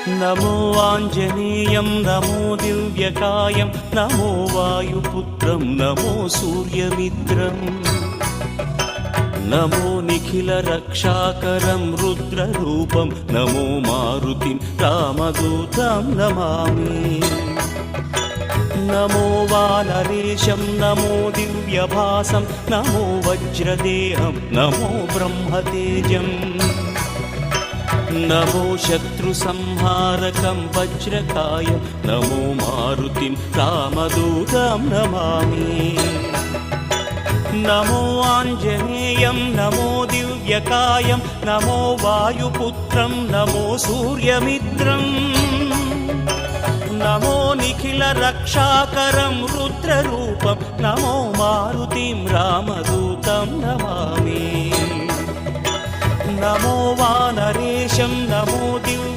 नमो आञ्जनेयं नमो दिव्यकायं नमो वायुपुत्रं नमो सूर्यमित्रम् नमो निखिलरक्षाकरं रुद्ररूपं नमो मारुतिं रामदूतं Namami नमो वानरेशं नमो दिव्यभासं नमो वज्रदेहं नमो ब्रह्मतेजम् नमो शत्रुसंहारकं वज्रकायं नमो मारुतिं रामदूतं Namami नमो आञ्जनेयं नमो दिव्यकायं नमो वायुपुत्रं नमो सूर्यमित्रम् नमो निखिलरक्षाकरं रुद्ररूपं नमो मारुतिं रामदूतं Namami नमो वानरेशं नमो Divya